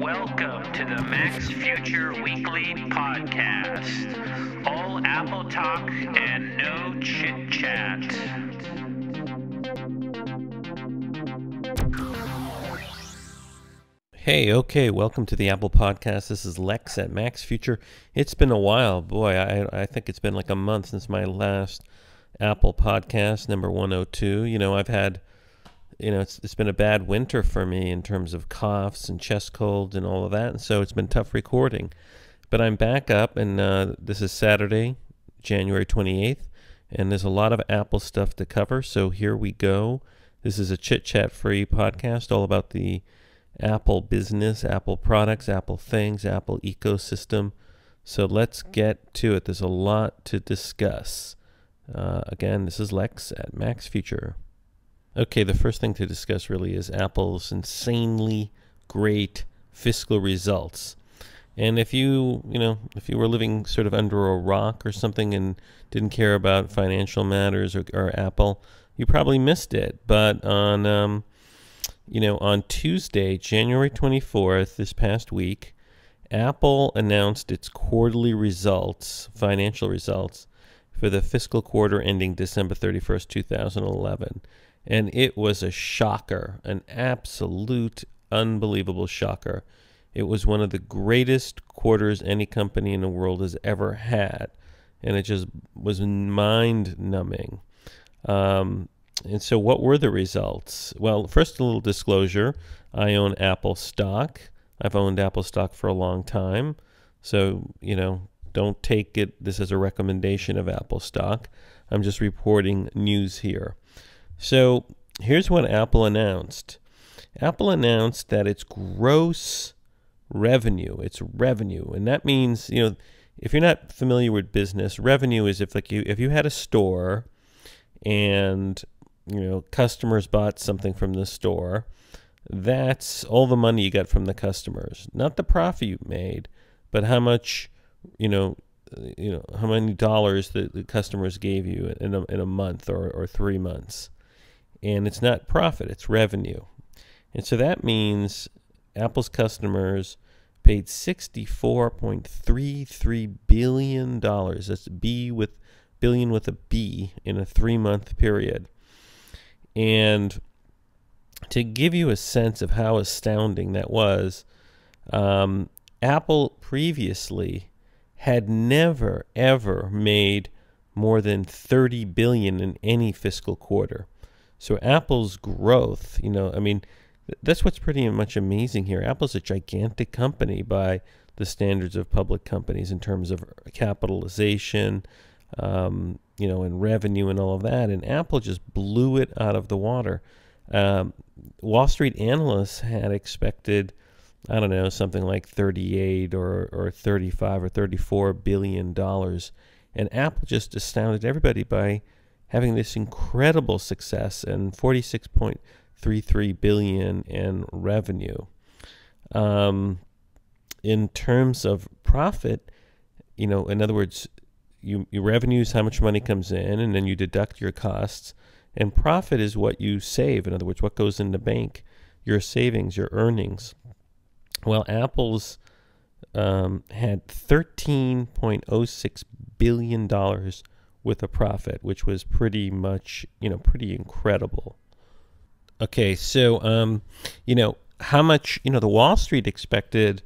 Welcome to the MacsFuture Weekly Podcast. All Apple talk and no chit-chat. Hey, okay, welcome to the Apple Podcast. This is Lex at MacsFuture. It's been a while. Boy, I think it's been like a month since my last Apple Podcast, number 102. I've had, it's been a bad winter for me in terms of coughs and chest colds and all of that, and so it's been tough recording. But I'm back up, and this is Saturday, January 28th, and there's a lot of Apple stuff to cover, so here we go. This is a chit-chat-free podcast all about the Apple business, Apple products, Apple things, Apple ecosystem. So let's get to it. There's a lot to discuss. Again, this is Lex at MacsFuture. Okay, the first thing to discuss really is Apple's insanely great fiscal results. And if you were living sort of under a rock or something and didn't care about financial matters or Apple, you probably missed it. But on Tuesday, January 24th, this past week, Apple announced its quarterly results, financial results, for the fiscal quarter ending December 31st, 2011. And it was a shocker, an absolute unbelievable shocker. It was one of the greatest quarters any company in the world has ever had. And it just was mind-numbing. And so what were the results? Well, first, a little disclosure. I own Apple stock. I've owned Apple stock for a long time. So, don't take this as a recommendation of Apple stock. I'm just reporting news here. So here's what Apple announced. Apple announced that its gross revenue, and that means, if you're not familiar with business, revenue is if you had a store and customers bought something from the store, that's all the money you got from the customers. Not the profit you made, but how much, how many dollars the customers gave you in a month or 3 months. And it's not profit, it's revenue. And so that means Apple's customers paid $64.33 billion. That's billion with a B in a 3-month period. And to give you a sense of how astounding that was, Apple previously had never, ever made more than $30 billion in any fiscal quarter. So Apple's growth, that's what's pretty much amazing here. Apple's a gigantic company by the standards of public companies in terms of capitalization, and revenue and all of that. And Apple just blew it out of the water. Wall Street analysts had expected, something like 38 or 35 or 34 billion dollars. And Apple just astounded everybody by having this incredible success and 46.33 billion in revenue. In terms of profit, in other words, your revenue is how much money comes in, and then you deduct your costs. And profit is what you save. In other words, what goes in the bank, your savings, your earnings. Well, Apple's had $13.06 billion with a profit, which was pretty much, pretty incredible. Okay, so, how much, the Wall Street expected,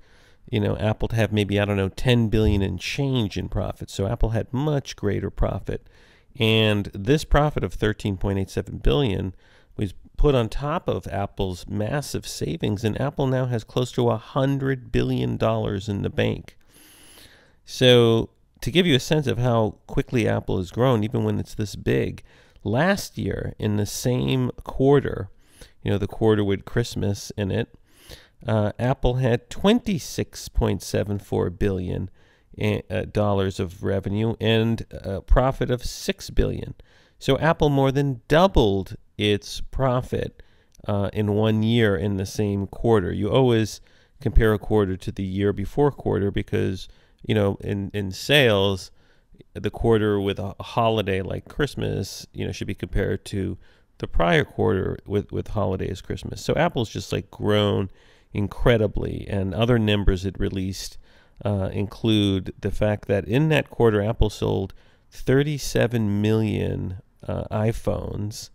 Apple to have maybe, 10 billion in change in profit. So Apple had much greater profit. And this profit of 13.87 billion was put on top of Apple's massive savings, and Apple now has close to $100 billion in the bank. So to give you a sense of how quickly Apple has grown, even when it's this big, last year in the same quarter, the quarter with Christmas in it, Apple had $26.74 billion dollars of revenue and a profit of $6 billion. So Apple more than doubled its profit in 1 year in the same quarter. You always compare a quarter to the year before quarter because, in sales, the quarter with a holiday like Christmas, should be compared to the prior quarter with holiday as Christmas. So Apple's just like grown incredibly. And other numbers it released include the fact that in that quarter, Apple sold 37 million iPhones,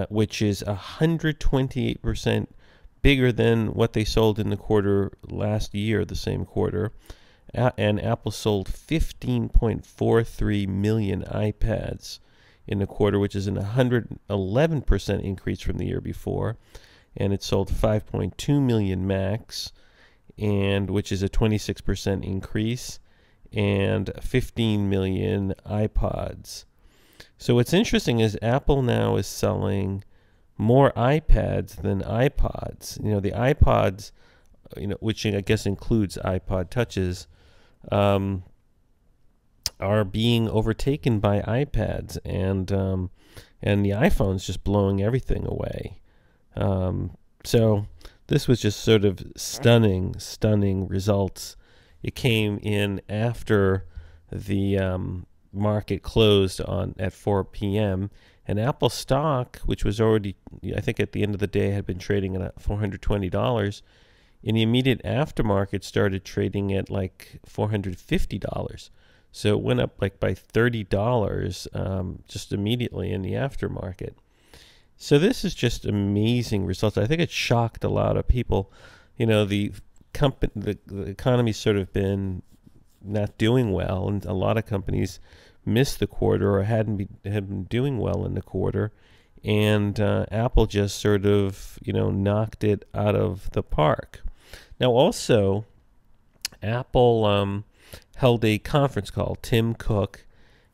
which is 128% bigger than what they sold in the quarter last year, the same quarter. And Apple sold 15.43 million iPads in the quarter, which is an 111% increase from the year before. And it sold 5.2 million Macs, and which is a 26% increase, and 15 million iPods. So what's interesting is Apple now is selling more iPads than iPods. The iPods, which I guess includes iPod Touches, are being overtaken by iPads, and the iPhone's just blowing everything away. So this was just sort of stunning results. It came in after the market closed at 4 p.m., and Apple stock, which was already, I think at the end of the day, had been trading at $420, in the immediate aftermarket started trading at like $450. So it went up like by $30 just immediately in the aftermarket. So this is just amazing results. I think it shocked a lot of people. The economy's sort of been not doing well, and a lot of companies missed the quarter or had been doing well in the quarter, and Apple just sort of knocked it out of the park. Now also, Apple held a conference call. Tim Cook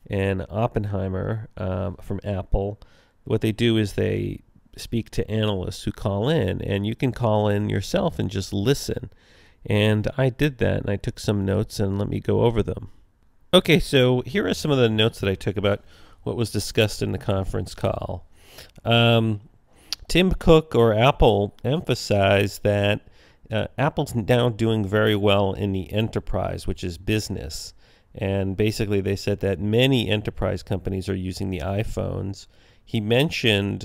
and Oppenheimer from Apple. What they do is they speak to analysts who call in, and you can call in yourself and just listen. And I did that, and I took some notes, and let me go over them. Okay, so here are some of the notes that I took about what was discussed in the conference call. Tim Cook or Apple emphasized that Apple's now doing very well in the enterprise, which is business. And basically they said that many enterprise companies are using the iPhones.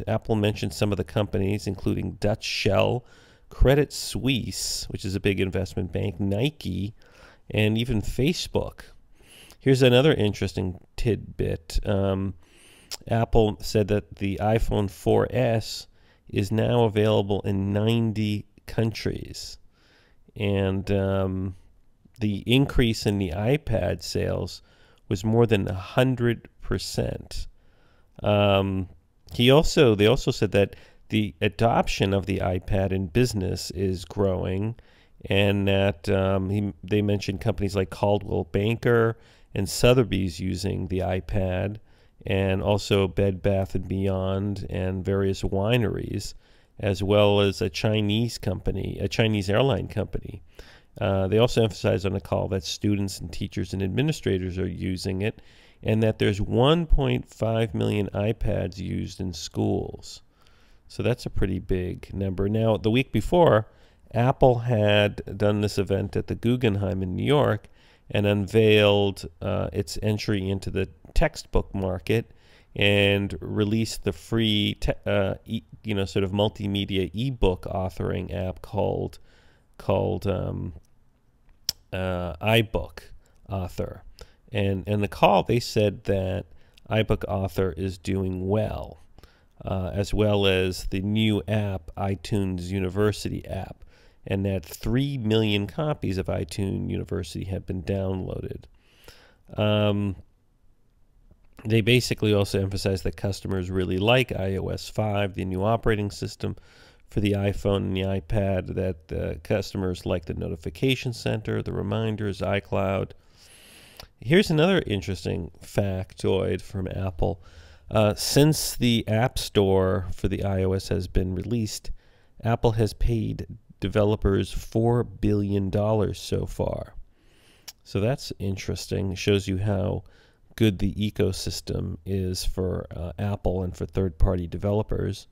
Apple mentioned some of the companies, including Dutch Shell, Credit Suisse, which is a big investment bank, Nike, and even Facebook. Here's another interesting tidbit. Apple said that the iPhone 4S is now available in 90 countries. And the increase in the iPad sales was more than 100%. They also said that the adoption of the iPad in business is growing, and that they mentioned companies like Coldwell Banker and Sotheby's using the iPad, and also Bed Bath & Beyond and various wineries, as well as a Chinese airline company. They also emphasized on the call that students and teachers and administrators are using it, and that there's 1.5 million iPads used in schools. So that's a pretty big number. Now, the week before, Apple had done this event at the Guggenheim in New York and unveiled its entry into the textbook market and released the free, sort of multimedia ebook authoring app called iBook Author. And in the call, they said that iBook Author is doing well, as well as the new app, iTunes University app, and that 3 million copies of iTunes University have been downloaded. They basically also emphasize that customers really like iOS 5, the new operating system for the iPhone and the iPad, that customers like the notification center, the reminders, iCloud. Here's another interesting factoid from Apple. Since the App Store for the iOS has been released, Apple has paid developers $4 billion so far. So that's interesting. It shows you how good the ecosystem is for Apple and for third-party developers.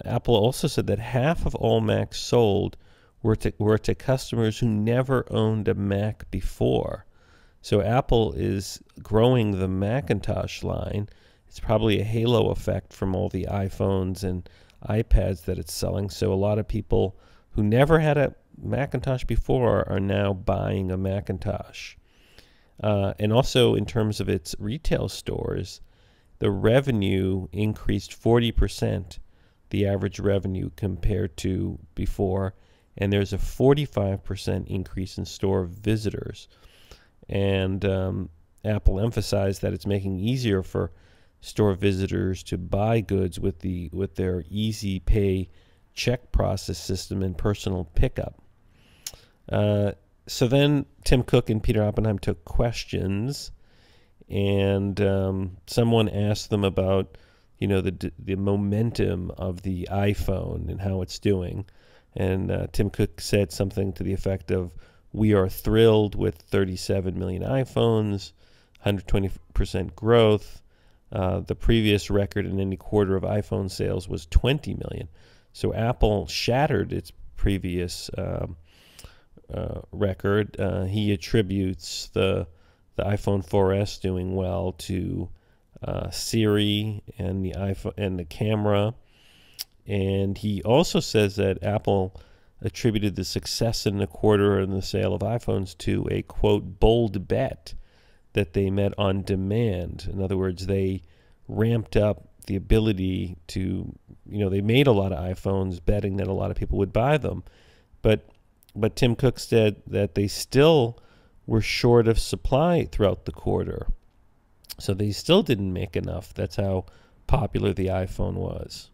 Apple also said that half of all Macs sold were to customers who never owned a Mac before. So Apple is growing the Macintosh line. It's probably a halo effect from all the iPhones and iPads that it's selling. So a lot of people who never had a Macintosh before are now buying a Macintosh. And also in terms of its retail stores, the revenue increased 40%, the average revenue compared to before, and there's a 45% increase in store visitors. And Apple emphasized that it's making it easier for store visitors to buy goods with their Easy Pay check process system and personal pickup. So then Tim Cook and Peter Oppenheim took questions, and someone asked them about, the momentum of the iPhone and how it's doing. And Tim Cook said something to the effect of, "We are thrilled with 37 million iPhones, 120% growth. The previous record in any quarter of iPhone sales was 20 million. So Apple shattered its previous record. He attributes the iPhone 4S doing well to Siri and the iPhone and the camera. And he also says that Apple attributed the success in the quarter in the sale of iPhones to a, quote, bold bet that they met on demand. In other words, they ramped up the ability to, they made a lot of iPhones betting that a lot of people would buy them. But Tim Cook said that they still were short of supply throughout the quarter. So they still didn't make enough. That's how popular the iPhone was.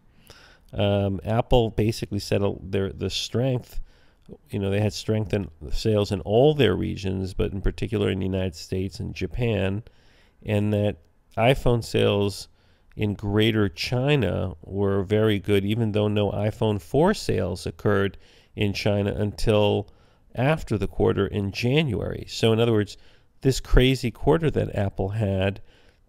Apple basically said the strength, they had strength in sales in all their regions, but in particular in the United States and Japan, and that iPhone sales in Greater China were very good, even though no iPhone 4 sales occurred in China until after the quarter in January. So in other words, this crazy quarter that Apple had,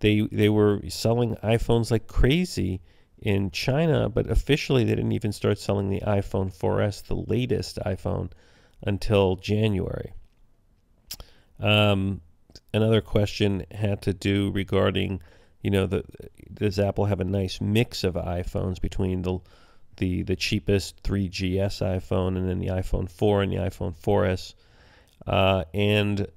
they were selling iPhones like crazy in China, but officially they didn't even start selling the iPhone 4S, the latest iPhone, until January. Another question had to do regarding, does Apple have a nice mix of iPhones between the cheapest 3GS iPhone and then the iPhone 4 and the iPhone 4S? And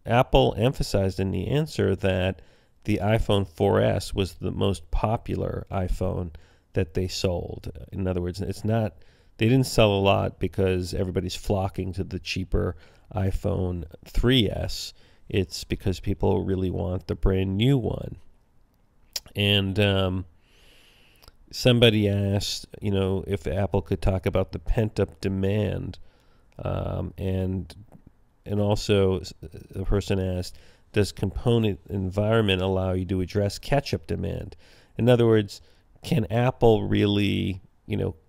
Apple emphasized in the answer that the iPhone 4S was the most popular iPhone that they sold. In other words, they didn't sell a lot because everybody's flocking to the cheaper iPhone 3S. It's because people really want the brand new one. And somebody asked, if Apple could talk about the pent-up demand, and also the person asked, does component environment allow you to address catch-up demand? In other words, can Apple really,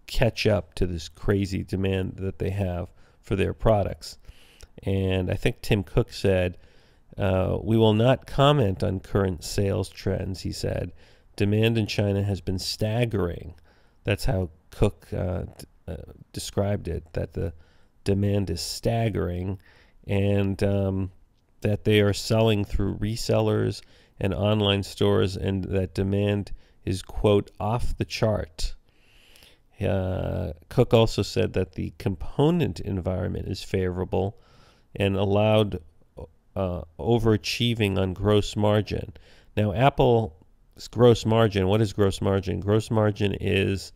catch up to this crazy demand that they have for their products? And I think Tim Cook said, we will not comment on current sales trends, he said. Demand in China has been staggering. That's how Cook described it, that the demand is staggering, and that they are selling through resellers and online stores, and that demand is, quote, off the chart. Cook also said that the component environment is favorable and allowed overachieving on gross margin. Now, Apple's gross margin, what is gross margin? Gross margin is,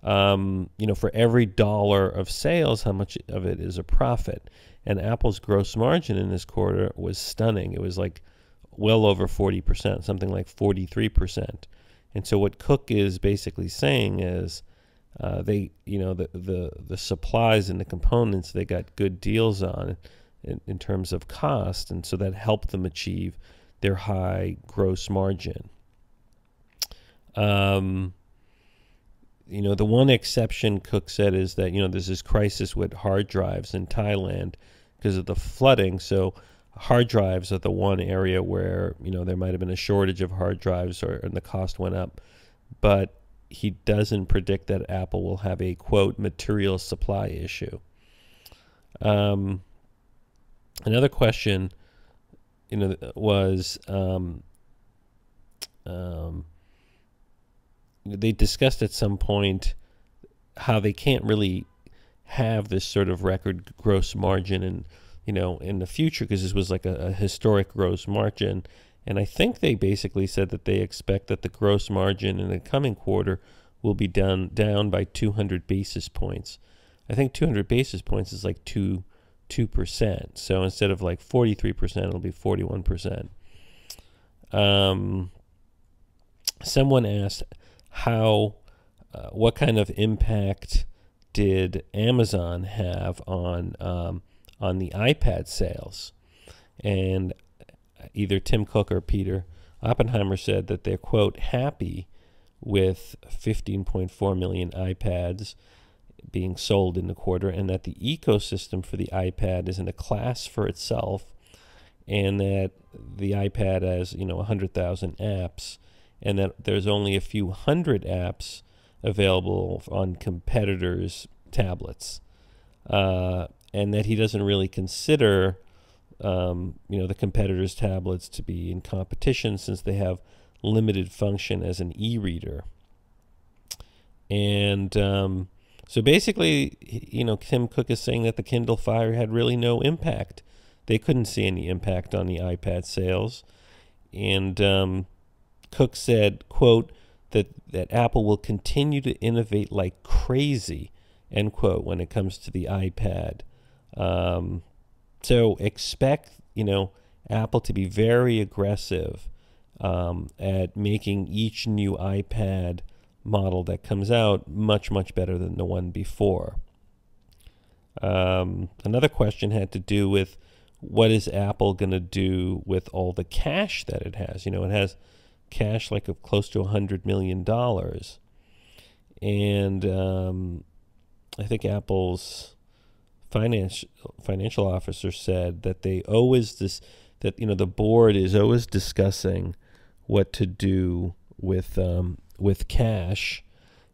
for every dollar of sales, how much of it is a profit. And Apple's gross margin in this quarter was stunning. It was like well over 40%, something like 43%. And so what Cook is basically saying is the supplies and the components they got good deals on in terms of cost, and so that helped them achieve their high gross margin. The one exception, Cook said, is that, there's this crisis with hard drives in Thailand because of the flooding. So hard drives are the one area where, there might have been a shortage of hard drives and the cost went up. But he doesn't predict that Apple will have a, quote, material supply issue. Another question, was they discussed at some point how they can't really have this sort of record gross margin and in the future, because this was like a historic gross margin. And I think they basically said that they expect that the gross margin in the coming quarter will be down by 200 basis points. I think 200 basis points is like 2%. So instead of like 43%, it'll be 41%. Someone asked what kind of impact did Amazon have on the iPad sales? And either Tim Cook or Peter Oppenheimer said that they're, quote, happy with 15.4 million iPads being sold in the quarter, and that the ecosystem for the iPad is in a class for itself, and that the iPad has 100,000 apps, and that there's only a few hundred apps available on competitors' tablets, and that he doesn't really consider the competitors' tablets to be in competition, since they have limited function as an e-reader. And so basically, Tim Cook is saying that the Kindle Fire had really no impact. They couldn't see any impact on the iPad sales. And Cook said, quote, that Apple will continue to innovate like crazy, end quote, when it comes to the iPad. So expect, Apple to be very aggressive at making each new iPad model that comes out much, much better than the one before. Another question had to do with what is Apple going to do with all the cash that it has. It has cash like of close to $100 million. And I think Apple's financial officer said that the board is always discussing what to do with cash,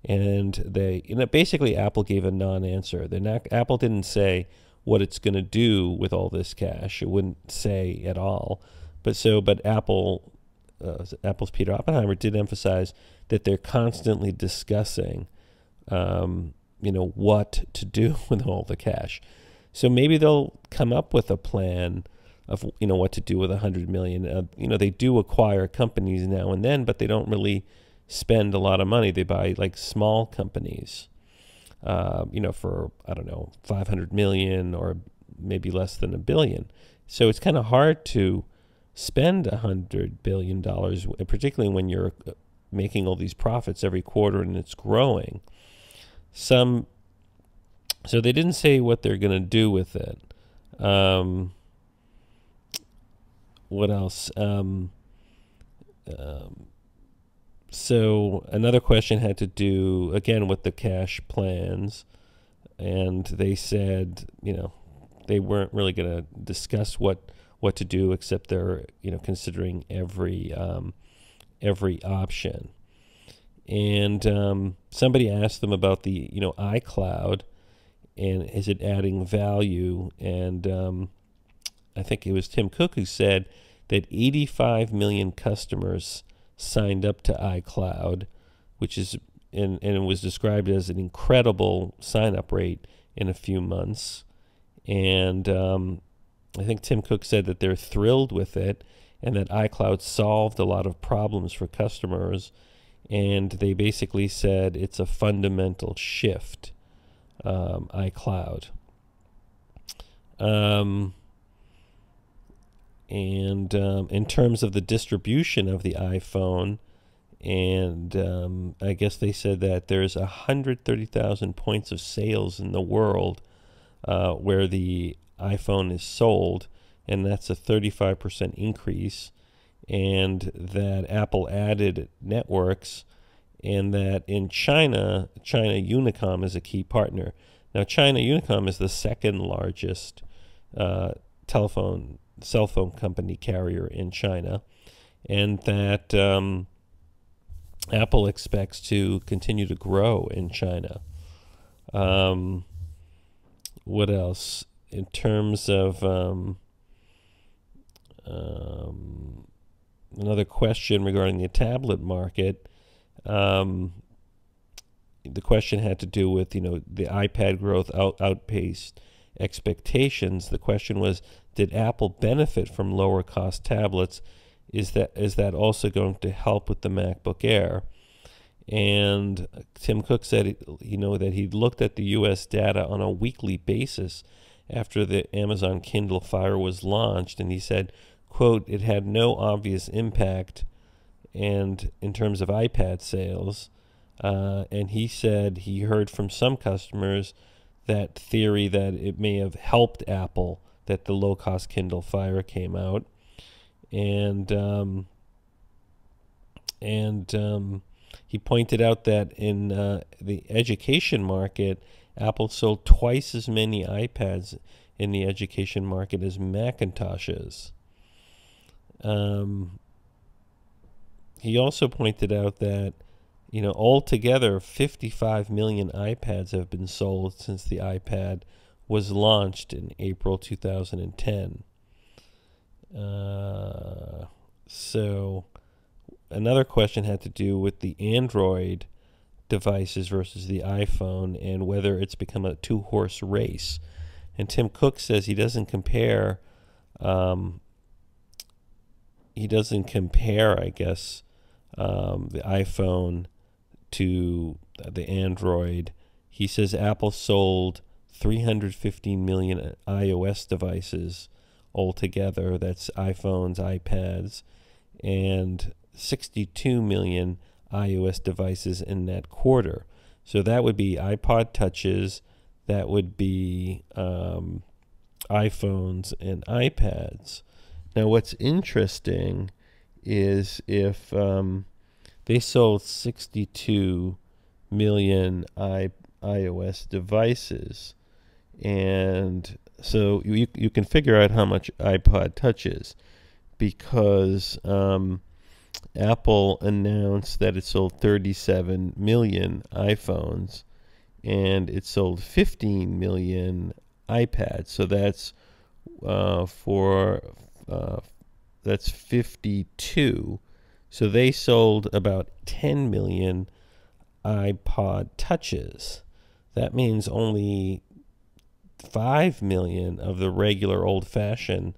and they basically Apple gave a non-answer. Apple didn't say what it's going to do with all this cash. It wouldn't say at all. But Apple's Peter Oppenheimer did emphasize that they're constantly discussing what to do with all the cash. So maybe they'll come up with a plan of what to do with $100 million. They do acquire companies now and then, but they don't really spend a lot of money. They buy like small companies, for $500 million or maybe less than $1 billion. So it's kind of hard to spend $100 billion, particularly when you're making all these profits every quarter and it's growing. So they didn't say what they're going to do with it. What else? So another question had to do, again, with the cash plans. And they said, they weren't really going to discuss what to do, except they're, considering every option. And somebody asked them about the, iCloud, and is it adding value? And I think it was Tim Cook who said that 85 million customers signed up to iCloud, which is, and it was described as an incredible sign-up rate in a few months. And I think Tim Cook said that they're thrilled with it, and that iCloud solved a lot of problems for customers. And they basically said it's a fundamental shift, iCloud. And in terms of the distribution of the iPhone, and I guess they said that there's 130,000 points of sales in the world where the iPhone is sold, and that's a 35% increase, and that Apple added networks, and that in China Unicom is a key partner. Now, China Unicom is the second largest cell phone company carrier in China, and that Apple expects to continue to grow in China. What else? In terms of another question regarding the tablet market, the question had to do with, the iPad growth outpaced expectations. The question was, did Apple benefit from lower cost tablets? Is that also going to help with the MacBook Air? And Tim Cook said, that he'd looked at the U.S. data on a weekly basis after the Amazon Kindle Fire was launched, and he said, quote, it had no obvious impact and in terms of iPad sales. And he said he heard from some customers that theory that it may have helped Apple that the low-cost Kindle Fire came out. And he pointed out that in the education market, Apple sold twice as many iPads in the education market as Macintoshes. He also pointed out that, altogether 55 million iPads have been sold since the iPad was launched in April 2010. So another question had to do with the Android devices versus the iPhone and whether it's become a two-horse race. And Tim Cook says he doesn't compare, I guess, the iPhone to the Android. He says Apple sold 315 million iOS devices altogether. That's iPhones, iPads, and 62 million iOS devices in that quarter. So that would be iPod Touches, that would be iPhones and iPads. Now what's interesting is if they sold 62 million iOS devices, and so you can figure out how much iPod Touch is, because Apple announced that it sold 37 million iPhones and it sold 15 million iPads. So that's that's 52. So they sold about 10 million iPod Touches. That means only 5 million of the regular old-fashioned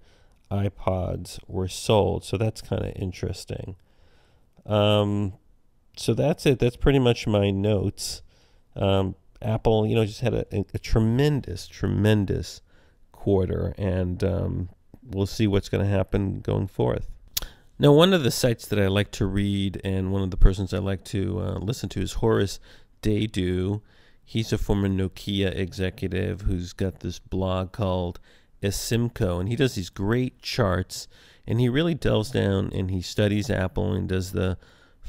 iPods were sold. So that's kind of interesting. So that's it. That's pretty much my notes. Apple, just had a tremendous quarter, and we'll see what's going to happen going forth. Now, one of the sites that I like to read and one of the persons I like to listen to is Horace Daydew. He's a former Nokia executive who's got this blog called ASYMCO, and he does these great charts, and he really delves down and he studies Apple and does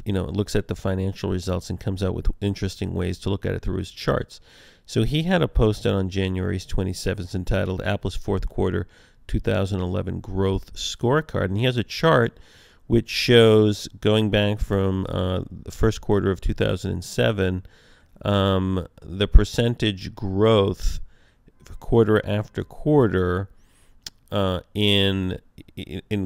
looks at the financial results and comes out with interesting ways to look at it through his charts. So he had a post out on January 27th entitled Apple's Fourth Quarter 2011 Growth Scorecard, and he has a chart which shows, going back from the first quarter of 2007, the percentage growth quarter after quarter in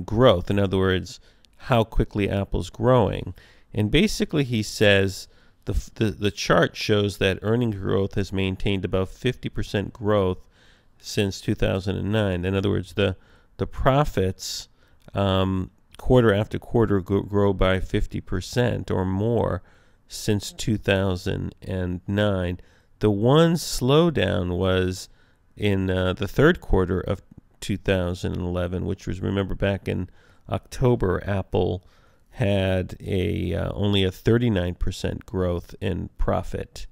growth. In other words, how quickly Apple's growing. And basically he says the chart shows that earnings growth has maintained about 50% growth since 2009. In other words, the profits quarter after quarter grow by 50% or more since 2009. The one slowdown was in the third quarter of 2011, which was, remember, back in October, Apple had only a 39% growth in profit.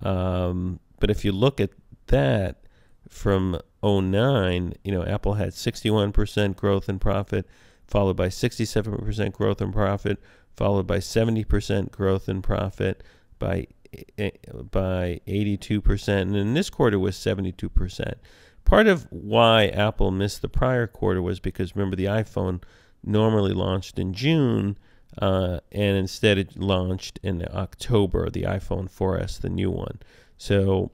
But if you look at that from 2009, Apple had 61% growth in profit, followed by 67% growth in profit, followed by 70% growth in profit, by 82%, and in this quarter was 72%. Part of why Apple missed the prior quarter was because, remember, the iPhone normally launched in June, and instead it launched in October, the iPhone 4S, the new one. So,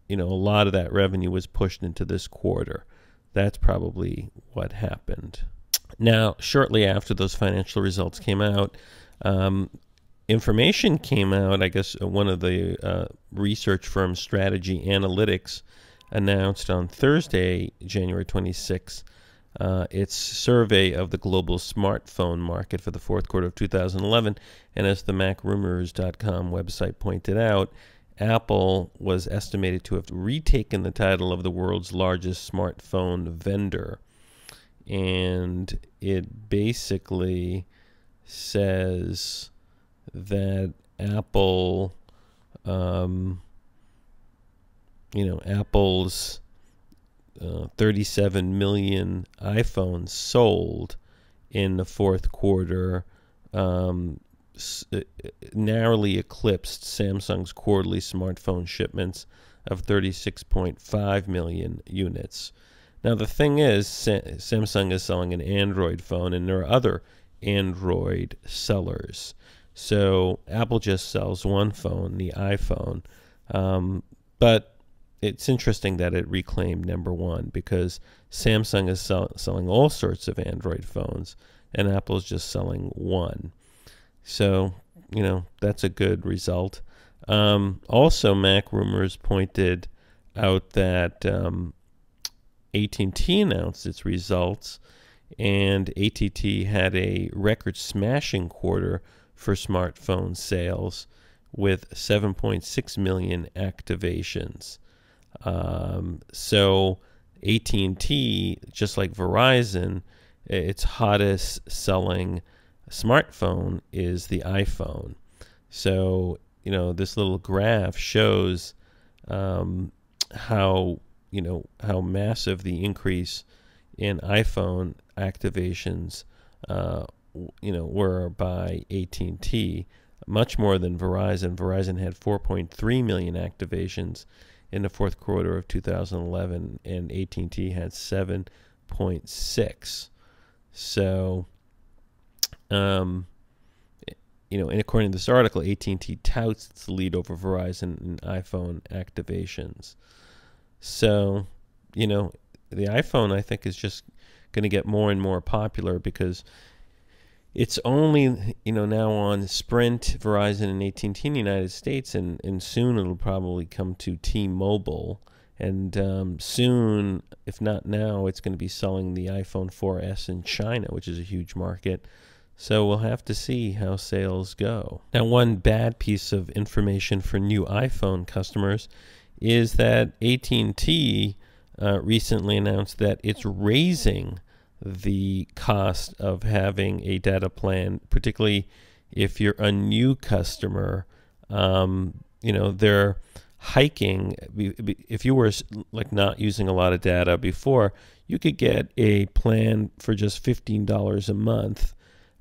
a lot of that revenue was pushed into this quarter. That's probably what happened. Now, shortly after those financial results came out, information came out. I guess one of the research firms, Strategy Analytics, announced on Thursday, January 26th, its survey of the global smartphone market for the fourth quarter of 2011. And as the MacRumors.com website pointed out, Apple was estimated to have retaken the title of the world's largest smartphone vendor. And it basically says that Apple, Apple's 37 million iPhones sold in the fourth quarter narrowly eclipsed Samsung's quarterly smartphone shipments of 36.5 million units. Now, the thing is, Samsung is selling an Android phone, and there are other Android sellers. So Apple just sells one phone, the iPhone. But it's interesting that it reclaimed number one, because Samsung is selling all sorts of Android phones, and Apple's just selling one. So, that's a good result. Also, MacRumors pointed out that AT&T announced its results, and AT&T had a record-smashing quarter for smartphone sales with 7.6 million activations. So AT&T, just like Verizon, its hottest selling smartphone is the iPhone. So, this little graph shows how massive the increase in iPhone activations were by AT&T, much more than Verizon. Verizon had 4.3 million activations in the fourth quarter of 2011, and AT&T had 7.6. So, and according to this article, AT&T touts its lead over Verizon in iPhone activations. So, the iPhone, I think, is just going to get more and more popular, because it's only, now on Sprint, Verizon, and AT&T in the United States, and soon it'll probably come to T-Mobile. And soon, if not now, it's going to be selling the iPhone 4S in China, which is a huge market. So we'll have to see how sales go. Now, one bad piece of information for new iPhone customers is that AT&T recently announced that it's raising the cost of having a data plan, particularly if you're a new customer. They're hiking. If you were like not using a lot of data before, you could get a plan for just $15 a month,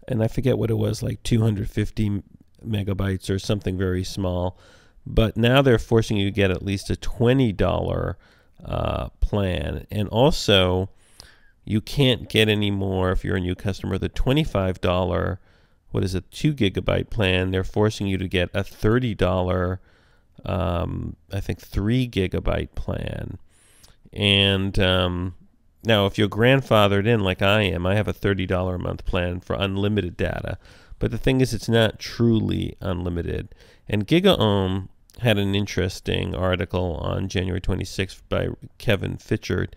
and I forget what it was, like 250 megabytes or something very small. But now they're forcing you to get at least a $20 plan, and also you can't get any more, if you're a new customer, the $25, 2 gigabyte plan. They're forcing you to get a $30, I think 3 gigabyte plan. And now if you're grandfathered in like I am, I have a $30 a month plan for unlimited data. But the thing is, it's not truly unlimited. And GigaOm had an interesting article on January 26th by Kevin Fitchard.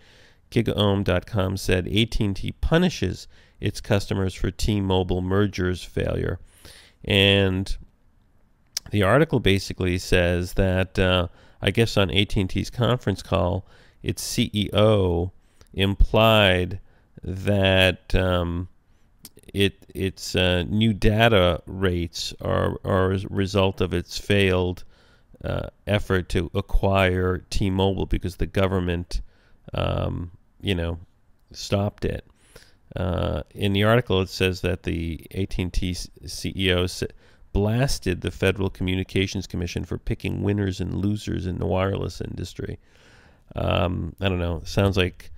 GigaOm.com said AT&T punishes its customers for T-Mobile merger's failure. And the article basically says that, I guess on AT&T's conference call, its CEO implied that its new data rates are a result of its failed effort to acquire T-Mobile, because the government stopped it. In the article, it says that the AT&T CEO blasted the Federal Communications Commission for picking winners and losers in the wireless industry. I don't know. It sounds like,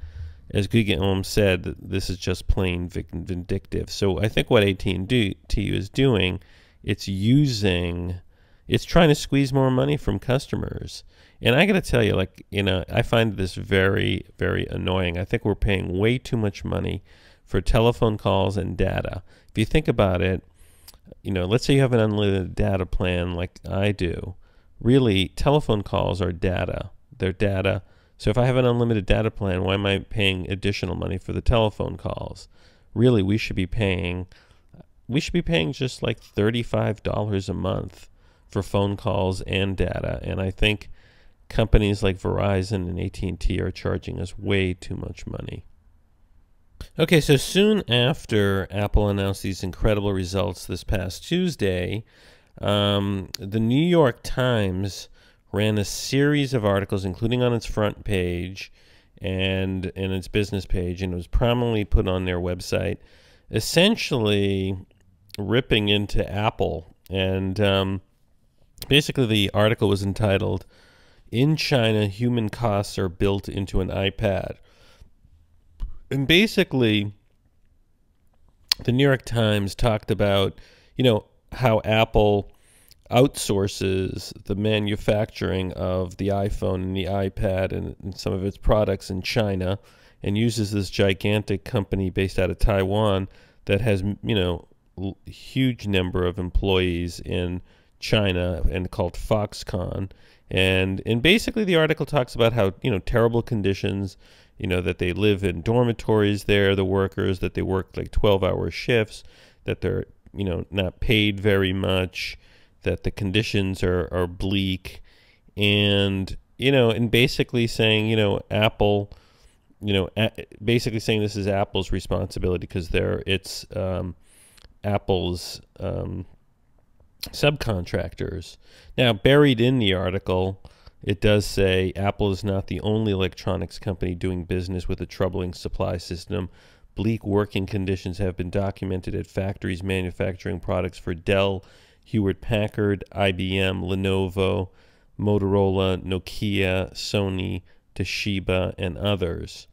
as GigaOm said, this is just plain vindictive. So I think what AT&T is doing, it's trying to squeeze more money from customers. And I got to tell you, I find this very, very annoying. I think we're paying way too much money for telephone calls and data. If you think about it, let's say you have an unlimited data plan like I do. Really, telephone calls are data. They're data. So if I have an unlimited data plan, why am I paying additional money for the telephone calls? Really, we should be paying just like $35 a month for phone calls and data. And I think companies like Verizon and AT&T are charging us way too much money. Okay, so soon after Apple announced these incredible results this past Tuesday, the New York Times ran a series of articles, including on its front page and in its business page, and it was prominently put on their website, essentially ripping into Apple. And basically the article was entitled, "In China, Human Costs Are Built into an iPad." And basically, the New York Times talked about, how Apple outsources the manufacturing of the iPhone and the iPad and some of its products in China, and uses this gigantic company based out of Taiwan that has, huge number of employees in China and called Foxconn. And basically the article talks about how, terrible conditions, that they live in dormitories there, the workers, that they work like 12-hour shifts, that they're, not paid very much, that the conditions are bleak, and, and basically saying, Apple, basically saying this is Apple's responsibility because it's Apple's subcontractors. Now, buried in the article, it does say Apple is not the only electronics company doing business with a troubling supply system. Bleak working conditions have been documented at factories manufacturing products for Dell, Hewlett-Packard, IBM, Lenovo, Motorola, Nokia, Sony, Toshiba, and others.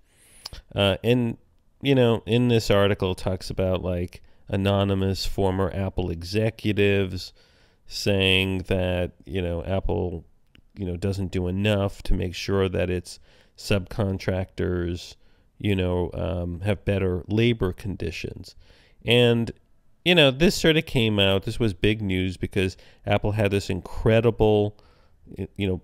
And, in this article, it talks about like anonymous former Apple executives saying that, Apple, doesn't do enough to make sure that its subcontractors, have better labor conditions. And, this sort of came out, this was big news because Apple had this incredible,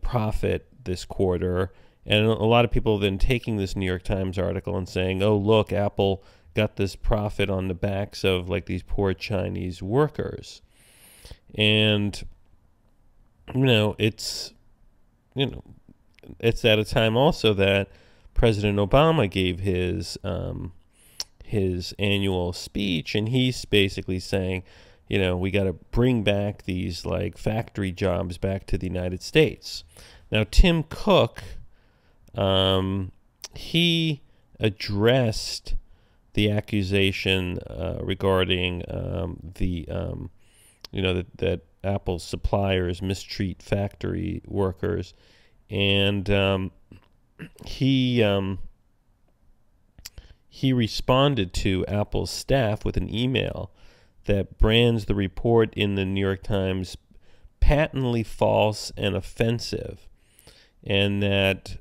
profit this quarter. And a lot of people then taking this New York Times article and saying, oh, look, Apple got this profit on the backs of like these poor Chinese workers. And, it's at a time also that President Obama gave his annual speech, and he's basically saying, we got to bring back these like factory jobs back to the United States. Now, Tim Cook, he addressed the accusation regarding that Apple's suppliers mistreat factory workers, and he responded to Apple's staff with an email that brands the report in the New York Times patently false and offensive, and that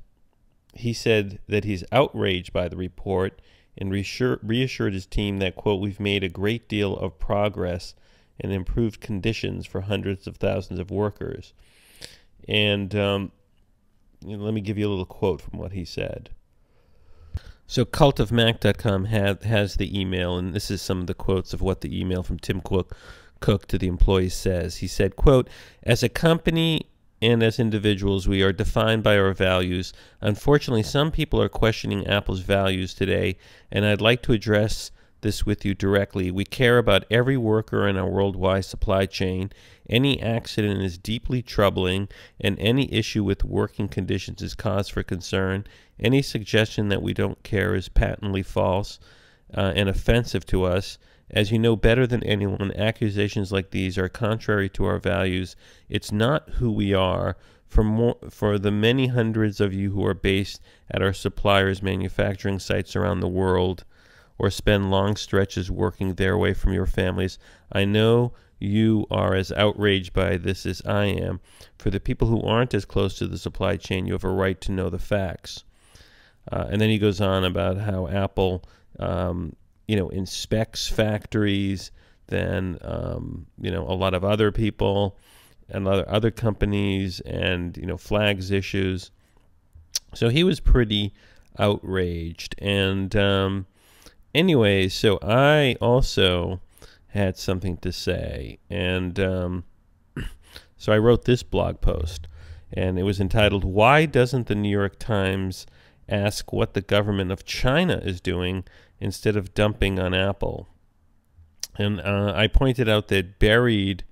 he said that he's outraged by the report and reassured his team that, quote, "We've made a great deal of progress and improved conditions for hundreds of thousands of workers." And let me give you a little quote from what he said. So cultofmac.com has the email, and this is some of the quotes of what the email from Tim Cook to the employees says. He said, quote, "As a company and as individuals, we are defined by our values. Unfortunately, some people are questioning Apple's values today, and I'd like to address this with you directly. We care about every worker in our worldwide supply chain. Any accident is deeply troubling, and any issue with working conditions is cause for concern. Any suggestion that we don't care is patently false and offensive to us. As you know better than anyone, accusations like these are contrary to our values. It's not who we are. For the many hundreds of you who are based at our suppliers' manufacturing sites around the world, or spend long stretches working there away from your families, I know you are as outraged by this as I am. For the people who aren't as close to the supply chain, you have a right to know the facts." And then he goes on about how Apple, inspects factories, than a lot of other people and other companies, and flags issues. So he was pretty outraged. And anyway, so I also had something to say, and so I wrote this blog post, and it was entitled, "Why Doesn't the New York Times Ask What the Government of China is Doing Instead of Dumping on Apple?" And I pointed out that buried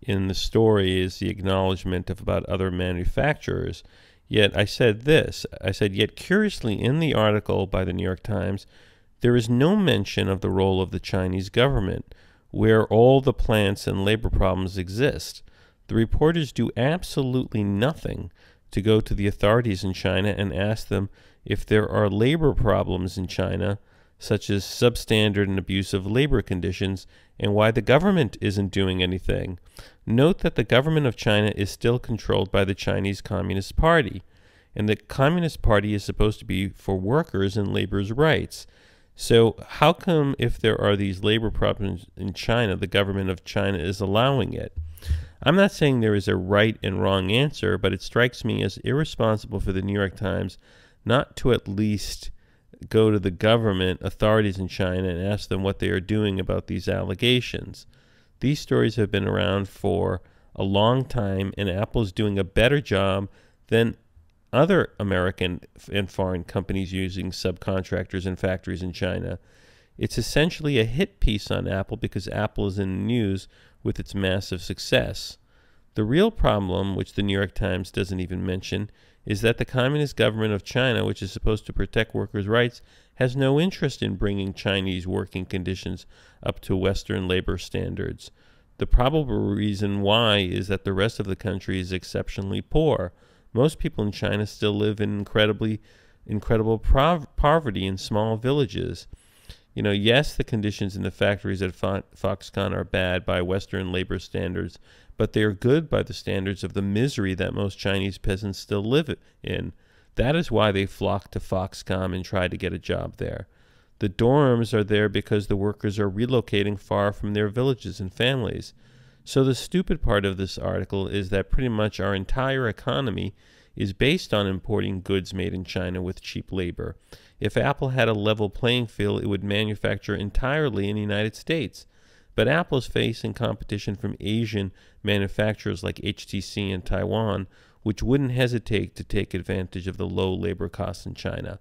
in the story is the acknowledgement of about other manufacturers. Yet I said this, yet curiously in the article by the New York Times, there is no mention of the role of the Chinese government, where all the plants and labor problems exist. The reporters do absolutely nothing to go to the authorities in China and ask them if there are labor problems in China, such as substandard and abusive labor conditions, and why the government isn't doing anything. Note that the government of China is still controlled by the Chinese Communist Party, and the Communist Party is supposed to be for workers and labor's rights. So how come if there are these labor problems in China, the government of China is allowing it? I'm not saying there is a right and wrong answer, but it strikes me as irresponsible for the New York Times not to at least go to the government authorities in China and ask them what they are doing about these allegations. These stories have been around for a long time, and Apple is doing a better job than other American and foreign companies using subcontractors and factories in China. It's essentially a hit piece on Apple because Apple is in the news with its massive success. The real problem, which the New York Times doesn't even mention, is that the Communist government of China, which is supposed to protect workers' rights, has no interest in bringing Chinese working conditions up to Western labor standards. The probable reason why is that the rest of the country is exceptionally poor. Most people in China still live in incredible poverty in small villages. Yes, the conditions in the factories at Foxconn are bad by Western labor standards, but they are good by the standards of the misery that most Chinese peasants still live in. That is why they flock to Foxconn and try to get a job there. The dorms are there because the workers are relocating far from their villages and families. So the stupid part of this article is that pretty much our entire economy is based on importing goods made in China with cheap labor. If Apple had a level playing field, it would manufacture entirely in the United States. But Apple is facing competition from Asian manufacturers like HTC in Taiwan, which wouldn't hesitate to take advantage of the low labor costs in China.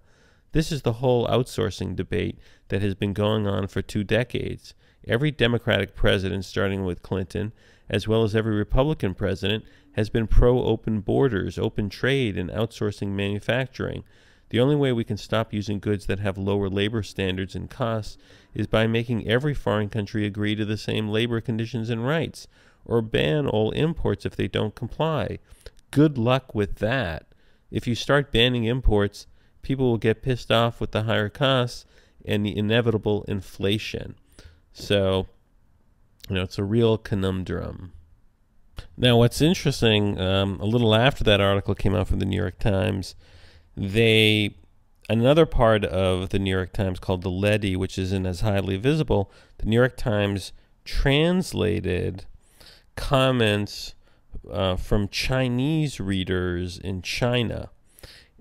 This is the whole outsourcing debate that has been going on for 2 decades. Every Democratic president, starting with Clinton, as well as every Republican president, has been pro-open borders, open trade, and outsourcing manufacturing. The only way we can stop using goods that have lower labor standards and costs is by making every foreign country agree to the same labor conditions and rights, or ban all imports if they don't comply. Good luck with that. If you start banning imports, people will get pissed off with the higher costs and the inevitable inflation. So, it's a real conundrum. Now, what's interesting, a little after that article came out from the New York Times, another part of the New York Times called the Leddy, which isn't as highly visible, the New York Times translated comments from Chinese readers in China.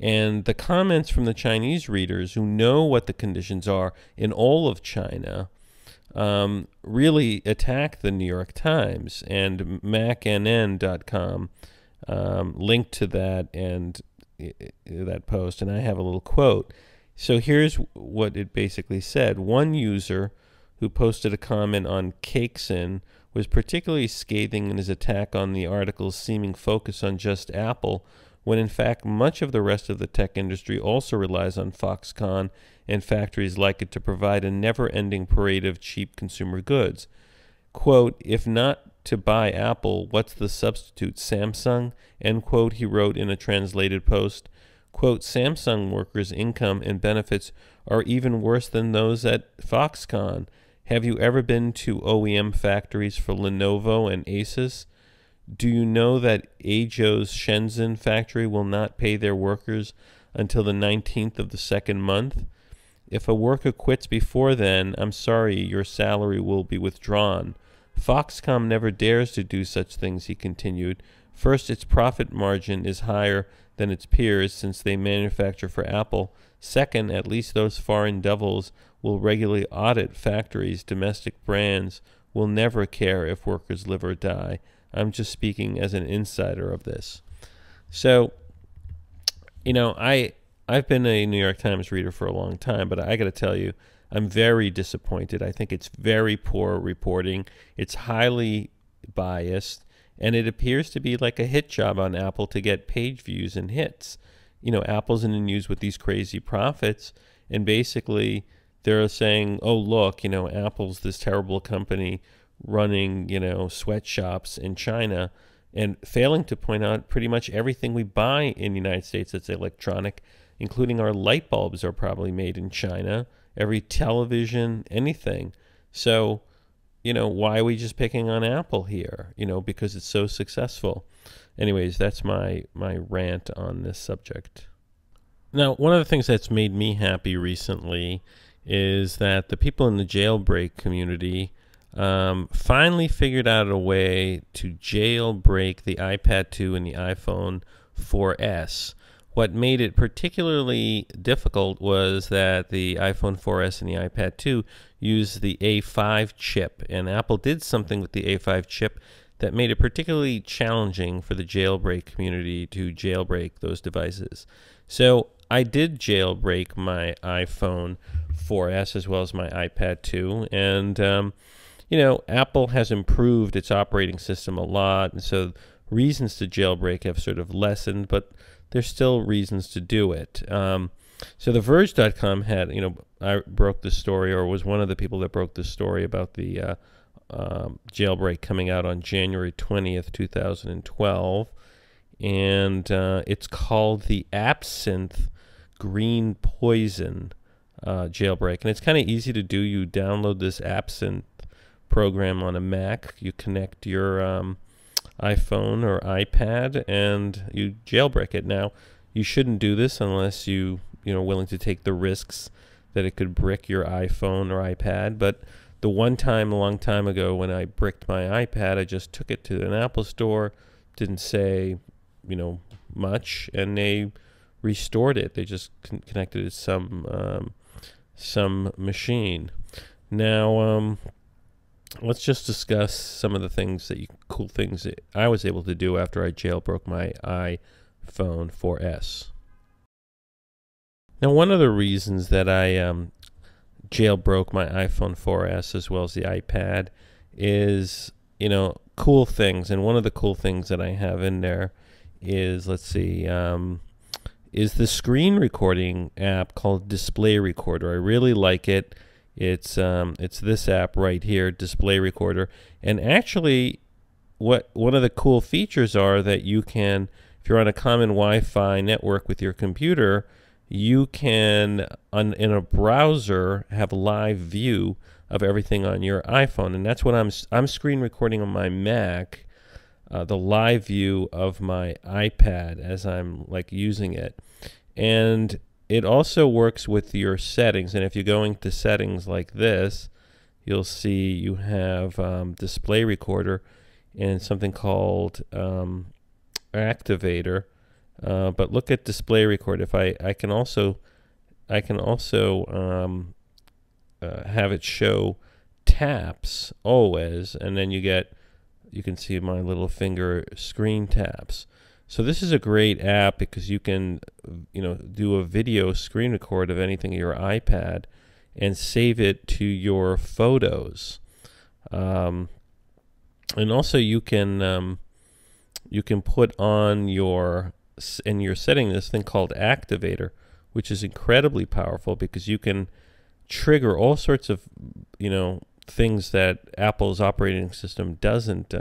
And the comments from the Chinese readers who know what the conditions are in all of China really attack the New York Times, and MacNN.com linked to that and that post, and I have a little quote. So here's what it basically said. One user who posted a comment on Cakeson was particularly scathing in his attack on the article's seeming focus on just Apple, when in fact much of the rest of the tech industry also relies on Foxconn and factories like it to provide a never-ending parade of cheap consumer goods. Quote, if not to buy Apple, what's the substitute, Samsung? End quote, he wrote in a translated post. Quote, Samsung workers' income and benefits are even worse than those at Foxconn. Have you ever been to OEM factories for Lenovo and Asus? Do you know that Ajo's Shenzhen factory will not pay their workers until the 19th of the second month? If a worker quits before then, I'm sorry, your salary will be withdrawn. Foxconn never dares to do such things, he continued. First, its profit margin is higher than its peers since they manufacture for Apple. Second, at least those foreign devils will regularly audit factories. Domestic brands will never care if workers live or die. I'm just speaking as an insider of this. So, I've been a New York Times reader for a long time, but I got to tell you, I'm very disappointed. I think it's very poor reporting. It's highly biased, and it appears to be like a hit job on Apple to get page views and hits. Apple's in the news with these crazy profits, and basically they're saying, oh, look, Apple's this terrible company running, sweatshops in China, and failing to point out pretty much everything we buy in the United States that's electronic, including our light bulbs, are probably made in China. Every television, anything. So, why are we just picking on Apple here? Because it's so successful. Anyways, that's my rant on this subject. Now, one of the things that's made me happy recently is that the people in the Jailbreak community finally figured out a way to jailbreak the iPad 2 and the iPhone 4S. What made it particularly difficult was that the iPhone 4S and the iPad 2 use the A5 chip, and Apple did something with the A5 chip that made it particularly challenging for the jailbreak community to jailbreak those devices. So I did jailbreak my iPhone 4S as well as my iPad 2, and Apple has improved its operating system a lot, and so reasons to jailbreak have sort of lessened, but there's still reasons to do it. So the Verge.com had, I broke the story, or was one of the people that broke the story about the jailbreak coming out on January 20th, 2012. And it's called the Absinthe Green Poison jailbreak. And it's kind of easy to do. You download this Absinthe program on a Mac. You connect your iPhone or iPad, and you jailbreak it. Now, you shouldn't do this unless you're willing to take the risks that it could brick your iPhone or iPad. But the one time, a long time ago, when I bricked my iPad, I just took it to an Apple store, didn't say, much, and they restored it. They just connected it to some machine. Now, let's just discuss some of the cool things that I was able to do after I jailbroke my iPhone 4S. Now, one of the reasons that I jailbroke my iPhone 4S as well as the iPad is, cool things. And one of the cool things that I have in there is, is the screen recording app called Display Recorder. I really like it. It's this app right here, Display Recorder. And actually, one of the cool features are that you can, if you're on a common Wi-Fi network with your computer, you can, in a browser, have a live view of everything on your iPhone. And that's what I'm screen recording on my Mac, the live view of my iPad as I'm using it. And it also works with your settings, and if you're going to settings like this, you'll see you have Display Recorder and something called Activator. But look at Display Recorder. If I can also have it show taps always, and then you can see my little finger screen taps. So this is a great app because you can, do a video screen record of anything on your iPad and save it to your photos. And also you can put on in your setting this thing called Activator, which is incredibly powerful because you can trigger all sorts of, things that Apple's operating system doesn't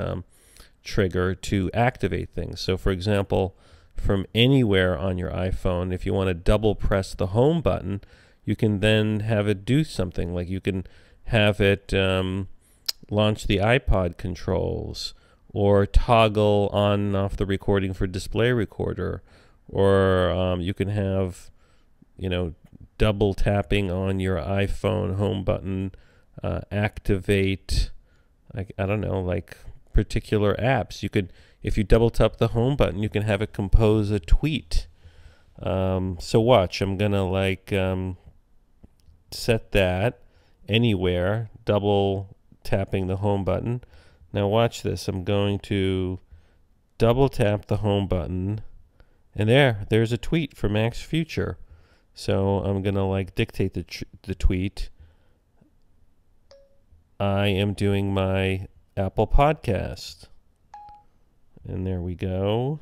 trigger to activate things. So for example, from anywhere on your iPhone, if you want to double press the home button, you can then have it do something. Like you can have it launch the iPod controls, or toggle on and off the recording for Display Recorder, or you can have double tapping on your iPhone home button activate I don't know, like particular apps. You could, if you double tap the home button, you can have it compose a tweet. So watch, I'm gonna like set that anywhere, double tapping the home button. Now watch this. I'm going to double tap the home button, and there's a tweet for MacsFuture. So I'm gonna like dictate the tweet. I am doing my Apple podcast, and there we go.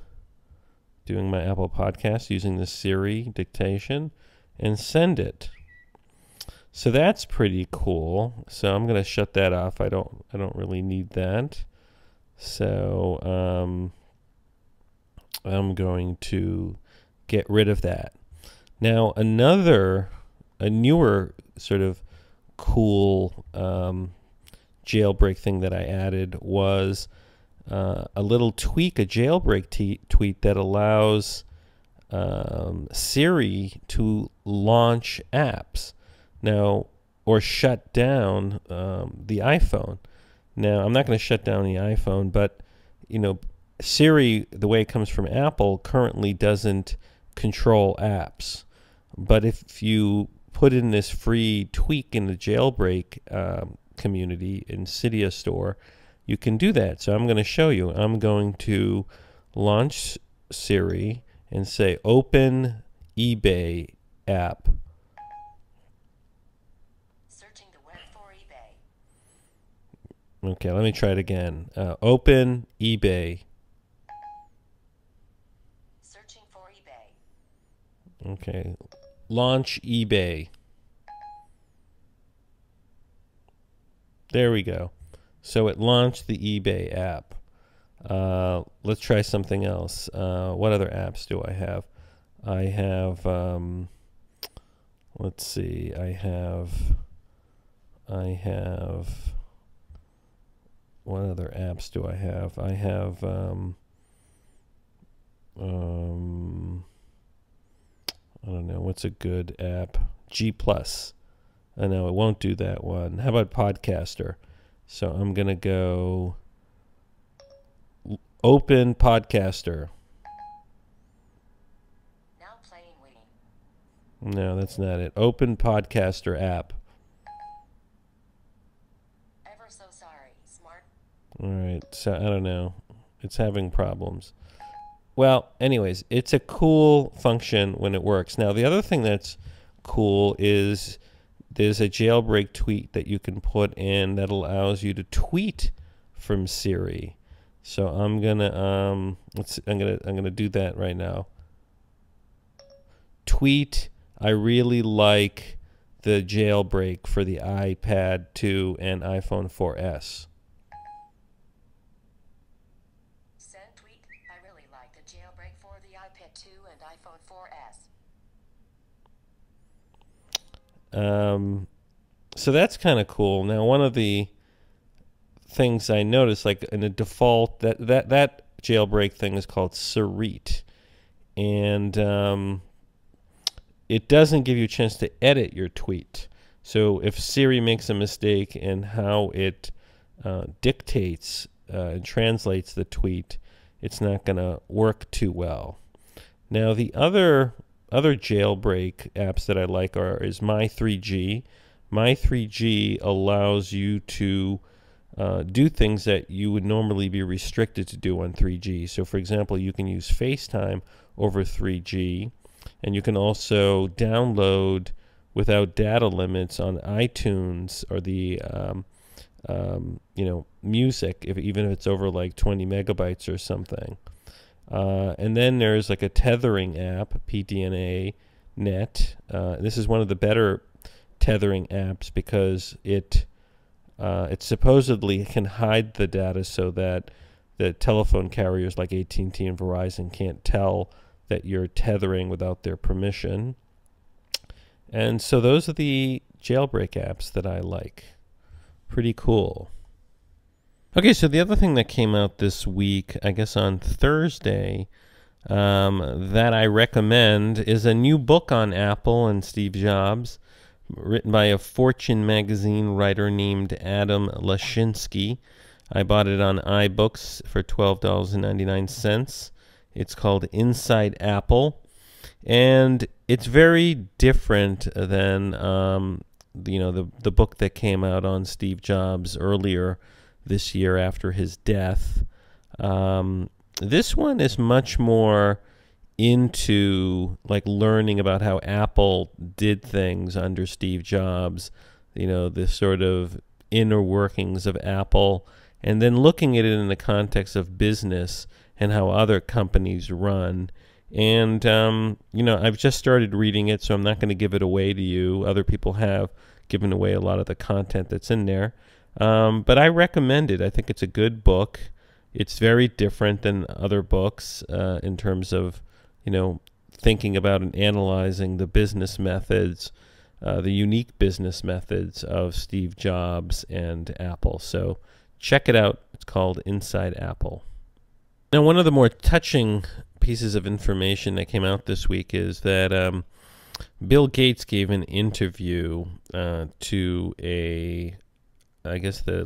Doing my Apple podcast using the Siri dictation, and send it. So that's pretty cool. So I'm gonna shut that off. I don't really need that. So I'm going to get rid of that. Now a newer sort of cool jailbreak thing that I added was a little tweak, a jailbreak tweet that allows Siri to launch apps now, or shut down the iPhone. Now, I'm not going to shut down the iPhone, but you know, Siri, the way it comes from Apple, currently doesn't control apps. But if you put in this free tweak in the jailbreak community in Cydia store, you can do that. So I'm going to show you. I'm going to launch Siri and say open eBay app. Searching the web for eBay. Okay, let me try it again. Open eBay. Searching for eBay. Okay, launch eBay. There we go. So it launched the eBay app. Let's try something else. What other apps do I have? I have, let's see, I have, what other apps do I have? I have, I don't know, what's a good app? G+. I know it won't do that one. How about Podcaster? So I'm going to go open Podcaster. Now playing waiting. No, that's not it. Open Podcaster app. Ever so sorry, smart. All right. So I don't know. It's having problems. Well, anyways, it's a cool function when it works. Now, the other thing that's cool is there's a jailbreak tweet that you can put in that allows you to tweet from Siri. So I'm gonna I'm gonna do that right now. Tweet, I really like the jailbreak for the iPad 2 and iPhone 4S. Send tweet, I really like the jailbreak for the iPad 2 and iPhone 4S. So that's kind of cool. Now, one of the things I noticed, like in the default, that jailbreak thing is called Sirite, and it doesn't give you a chance to edit your tweet. So if Siri makes a mistake in how it dictates and translates the tweet, it's not going to work too well. Now, the other jailbreak apps that I like is My3G. My3G allows you to do things that you would normally be restricted to do on 3G. So, for example, you can use FaceTime over 3G, and you can also download without data limits on iTunes or the music, even if it's over like 20 megabytes or something. And then there's like a tethering app, PDNA Net. This is one of the better tethering apps because it supposedly can hide the data so that the telephone carriers like AT&T and Verizon can't tell that you're tethering without their permission. And so those are the jailbreak apps that I like. Pretty cool. Okay, so the other thing that came out this week, I guess on Thursday, that I recommend is a new book on Apple and Steve Jobs written by a Fortune magazine writer named Adam Lashinsky. I bought it on iBooks for $12.99. It's called Inside Apple, and it's very different than the book that came out on Steve Jobs earlier this year after his death. This one is much more into like learning about how Apple did things under Steve Jobs, the sort of inner workings of Apple, and then looking at it in the context of business and how other companies run. And, I've just started reading it, so I'm not going to give it away to you. Other people have given away a lot of the content that's in there. But I recommend it. I think it's a good book. It's very different than other books in terms of, thinking about and analyzing the business methods, the unique business methods of Steve Jobs and Apple. So check it out. It's called Inside Apple. Now, one of the more touching pieces of information that came out this week is that Bill Gates gave an interview to the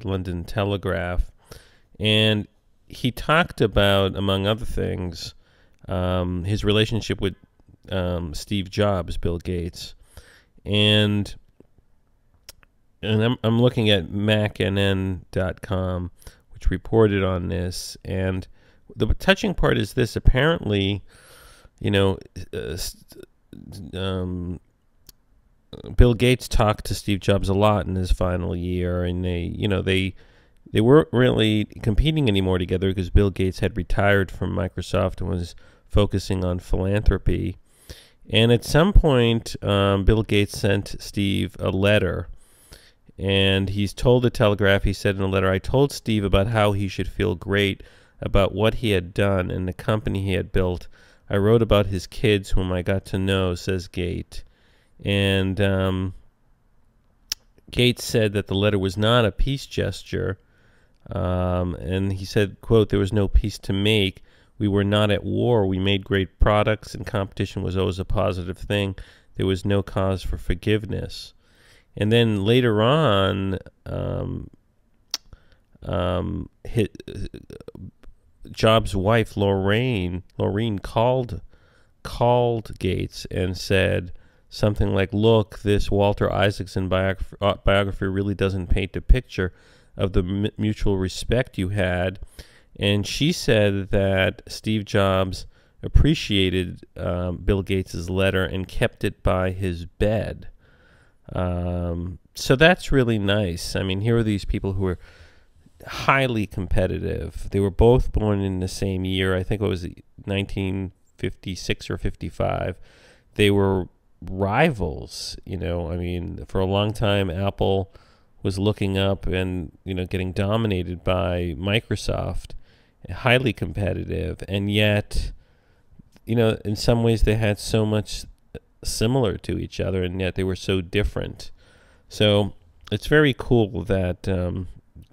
London Telegraph, and he talked about, among other things, his relationship with Steve Jobs, Bill Gates, and I'm looking at MacNN.com, which reported on this, and the touching part is this. Apparently, Bill Gates talked to Steve Jobs a lot in his final year, and they weren't really competing anymore together because Bill Gates had retired from Microsoft and was focusing on philanthropy. And at some point, Bill Gates sent Steve a letter, and he's told the Telegraph, he said in the letter, "I told Steve about how he should feel great about what he had done and the company he had built. I wrote about his kids, whom I got to know," says Gates. And Gates said that the letter was not a peace gesture. And he said, quote, "There was no peace to make. We were not at war. We made great products, and competition was always a positive thing. There was no cause for forgiveness." And then later on, Jobs' wife, Lorraine called Gates and said something like, "Look, this Walter Isaacson biography really doesn't paint a picture of the mutual respect you had." And she said that Steve Jobs appreciated Bill Gates' letter and kept it by his bed. So that's really nice. I mean, here are these people who are highly competitive. They were both born in the same year. I think it was 1956 or 55. They were rivals, I mean, for a long time, Apple was looking up and, getting dominated by Microsoft, highly competitive. And yet, in some ways they had so much similar to each other, and yet they were so different. So it's very cool that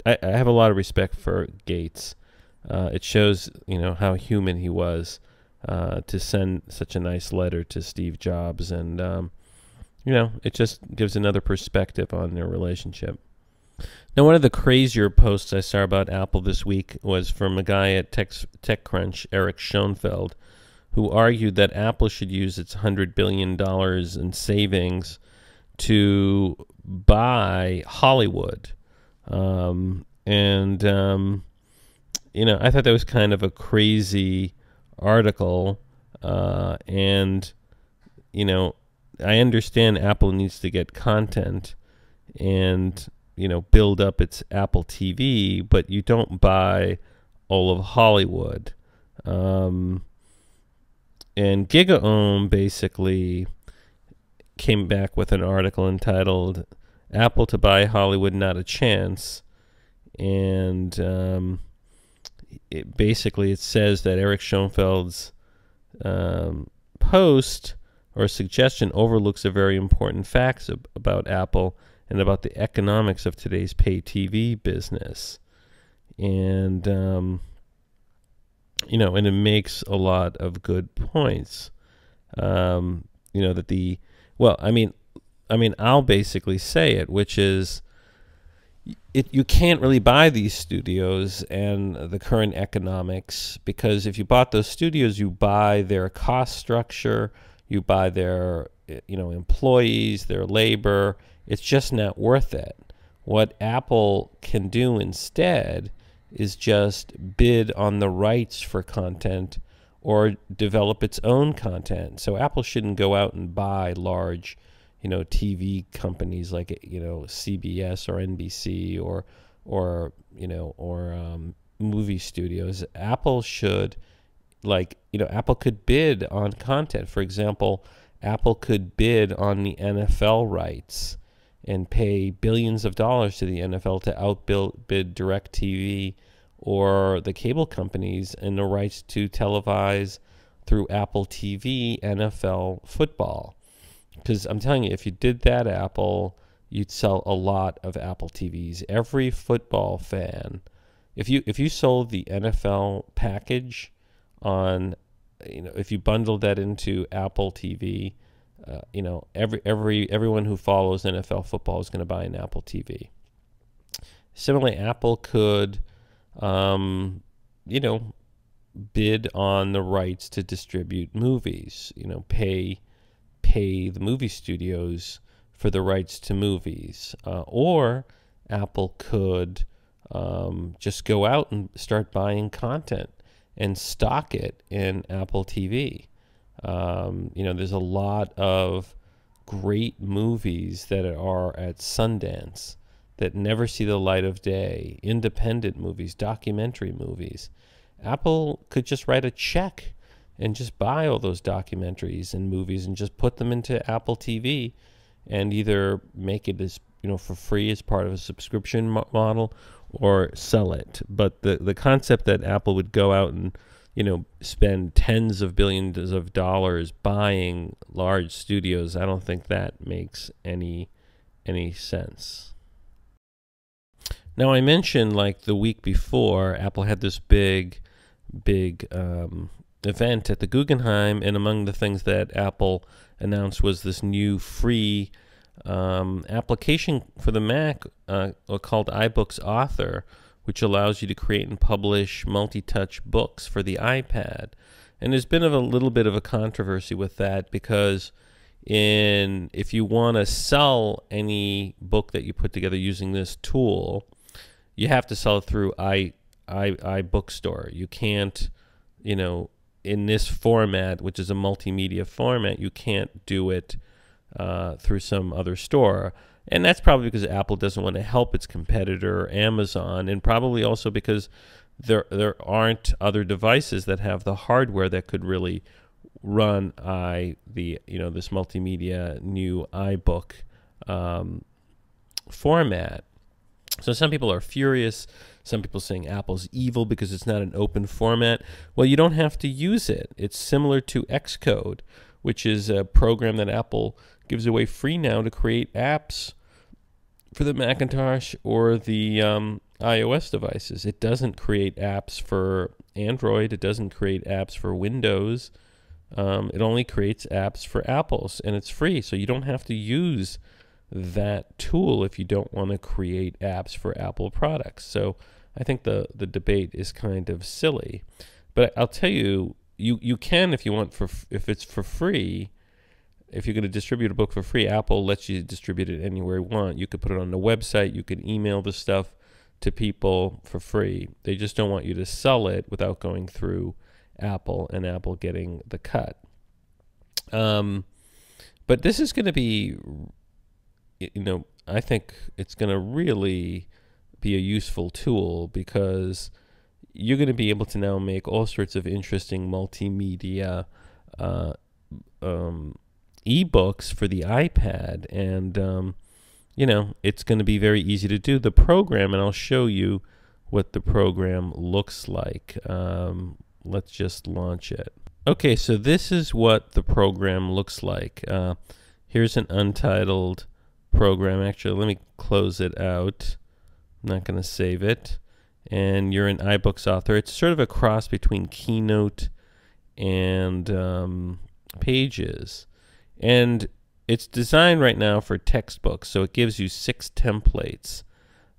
I have a lot of respect for Gates. It shows, how human he was to send such a nice letter to Steve Jobs, and it just gives another perspective on their relationship. Now, one of the crazier posts I saw about Apple this week was from a guy at TechCrunch, Eric Schoenfeld, who argued that Apple should use its $100 billion in savings to buy Hollywood. I thought that was kind of a crazy article, and I understand Apple needs to get content and build up its Apple TV, but you don't buy all of Hollywood. And GigaOm basically came back with an article entitled "Apple to Buy Hollywood, Not a Chance," and it says that Eric Schoenfeld's post or suggestion overlooks a very important facts about Apple and about the economics of today's pay TV business. And and it makes a lot of good points. I mean, I'll basically say it, which is you can't really buy these studios and the current economics, because if you bought those studios, you buy their cost structure, you buy their employees, their labor. It's just not worth it. What Apple can do instead is just bid on the rights for content or develop its own content. So Apple shouldn't go out and buy large TV companies like CBS or NBC or movie studios. Apple should, Apple could bid on content. For example, Apple could bid on the NFL rights and pay billions of dollars to the NFL to outbid DirecTV or the cable companies and the rights to televise through Apple TV NFL football. Because I'm telling you, if you did that, Apple, you'd sell a lot of Apple TVs. Every football fan, if you sold the NFL package on, if you bundled that into Apple TV, everyone who follows NFL football is going to buy an Apple TV. Similarly, Apple could, bid on the rights to distribute movies. Pay the movie studios for the rights to movies, or Apple could just go out and start buying content and stock it in Apple TV. There's a lot of great movies that are at Sundance that never see the light of day, independent movies, documentary movies. Apple could just write a check and just buy all those documentaries and movies and just put them into Apple TV and either make it as for free as part of a subscription model or sell it. But the concept that Apple would go out and spend tens of billions of dollars buying large studios, I don't think that makes any sense. Now, I mentioned the week before, Apple had this big event at the Guggenheim, and among the things that Apple announced was this new free application for the Mac called iBooks Author, which allows you to create and publish multi-touch books for the iPad. And there's been a little bit of a controversy with that, because if you want to sell any book that you put together using this tool, you have to sell it through iBookstore. You can't, in this format, which is a multimedia format, you can't do it through some other store. And that's probably because Apple doesn't want to help its competitor, Amazon, and probably also because there aren't other devices that have the hardware that could really run this multimedia new iBook format. So some people are furious. Some people saying Apple's evil because it's not an open format. Well, you don't have to use it. It's similar to Xcode, which is a program that Apple gives away free now to create apps for the Macintosh or the iOS devices. It doesn't create apps for Android. It doesn't create apps for Windows. It only creates apps for Apples, and it's free. So you don't have to use that tool if you don't want to create apps for Apple products. So I think the debate is kind of silly. But I'll tell you, you can, if you want, if it's for free. If you're going to distribute a book for free, Apple lets you distribute it anywhere you want. You could put it on the website. You can email the stuff to people for free. They just don't want you to sell it without going through Apple and Apple getting the cut. But this is going to be, I think it's going to really be a useful tool, because you're going to be able to now make all sorts of interesting multimedia ebooks for the iPad, and it's going to be very easy to do the program, and I'll show you what the program looks like. Let's just launch it. Okay, so this is what the program looks like. Here's an untitled program. Actually, let me close it out. I'm not going to save it. And you're an iBooks Author. It's sort of a cross between Keynote and Pages. And it's designed right now for textbooks, so it gives you 6 templates.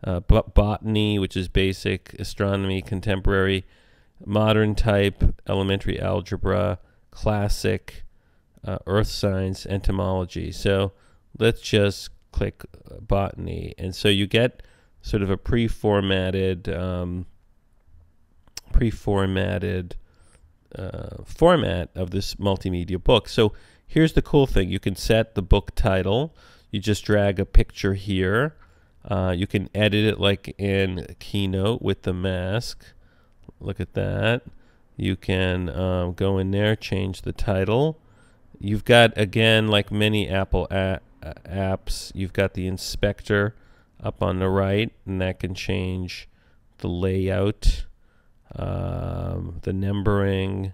Botany, which is basic, astronomy, contemporary, modern type, elementary algebra, classic, earth science, entomology. So let's just click botany. And so you get sort of a pre-formatted format of this multimedia book. So here's the cool thing. You can set the book title. You just drag a picture here. You can edit it like in Keynote with the mask. Look at that. You can go in there, change the title. You've got, again, like many Apple apps, you've got the inspector up on the right, and that can change the layout, the numbering,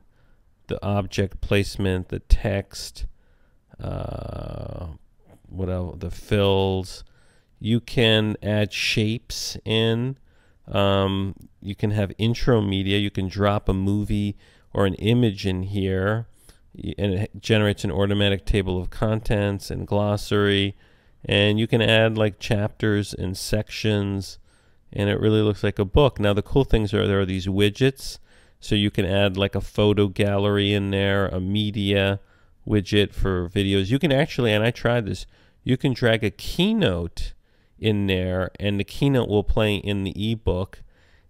the object placement, the text, what else? The fills. You can add shapes in. You can have intro media. You can drop a movie or an image in here, and it generates an automatic table of contents and glossary. And you can add like chapters and sections, and it really looks like a book. Now the cool things are there are these widgets, so you can add like a photo gallery in there, a media widget for videos. You can actually, and I tried this, you can drag a Keynote in there, and the Keynote will play in the ebook.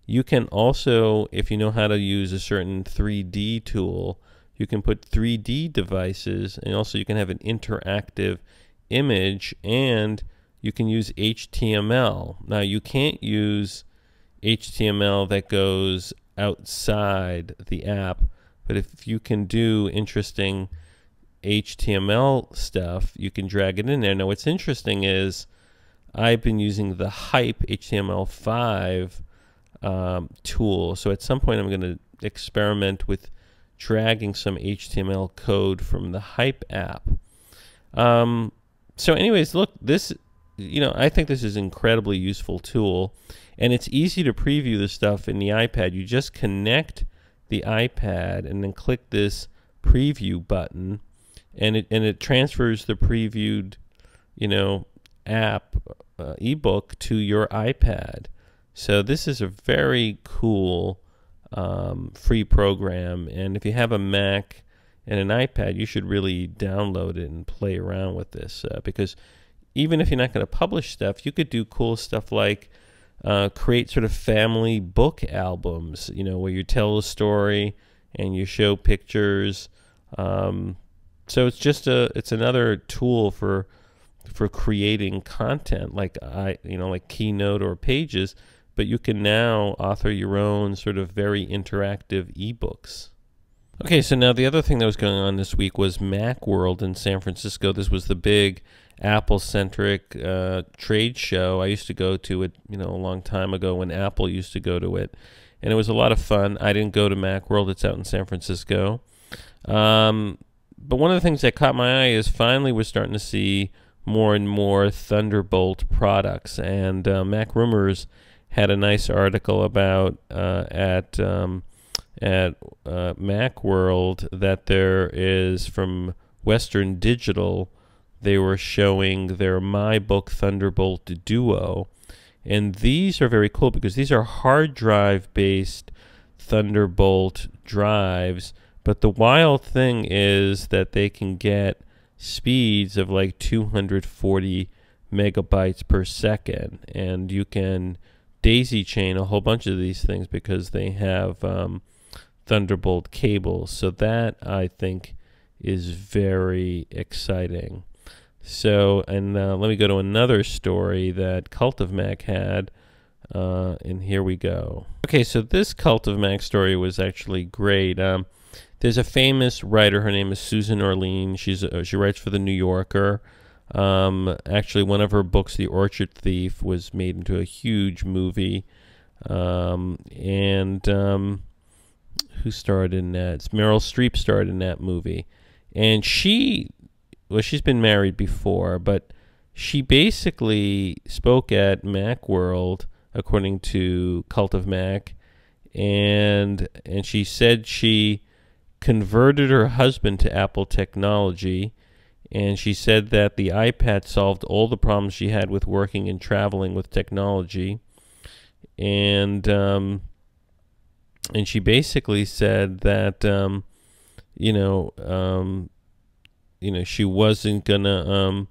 You can also, if you know how to use a certain 3D tool, you can put 3D devices, and also you can have an interactive image, and you can use HTML. Now you can't use HTML that goes outside the app, but if you can do interesting HTML stuff, you can drag it in there. Now what's interesting is I've been using the Hype HTML5 tool, so at some point I'm going to experiment with dragging some HTML code from the Hype app. So anyways, look, this, I think this is an incredibly useful tool, and it's easy to preview this stuff in the iPad. You just connect the iPad and then click this preview button, and it transfers the previewed, app ebook to your iPad. So this is a very cool free program, and if you have a Mac and an iPad, you should really download it and play around with this, because even if you're not going to publish stuff, you could do cool stuff like create sort of family book albums, where you tell a story and you show pictures. So it's just it's another tool for creating content like like Keynote or Pages, but you can now author your own sort of very interactive ebooks. Okay, so now the other thing that was going on this week was Macworld in San Francisco. This was the big Apple-centric trade show. I used to go to it, a long time ago when Apple used to go to it, and it was a lot of fun. I didn't go to Macworld. It's out in San Francisco. But one of the things that caught my eye is finally we're starting to see more and more Thunderbolt products, and MacRumors had a nice article about at Macworld that there is from Western Digital. They were showing their MyBook Thunderbolt Duo, and these are very cool because these are hard drive based Thunderbolt drives, but the wild thing is that they can get speeds of like 240 megabytes per second, and you can daisy chain a whole bunch of these things because they have Thunderbolt cables. So that, I think, is very exciting. So, and let me go to another story that Cult of Mac had, and here we go. Okay, so this Cult of Mac story was actually great. There's a famous writer. Her name is Susan Orlean. She writes for The New Yorker. Actually, one of her books, The Orchard Thief, was made into a huge movie. And who starred in that? It's Meryl Streep starred in that movie. And she's been married before, but she basically spoke at Macworld, according to Cult of Mac, and she said she converted her husband to Apple technology, And she said that the iPad solved all the problems she had with working and traveling with technology. And she basically said that she wasn't gonna.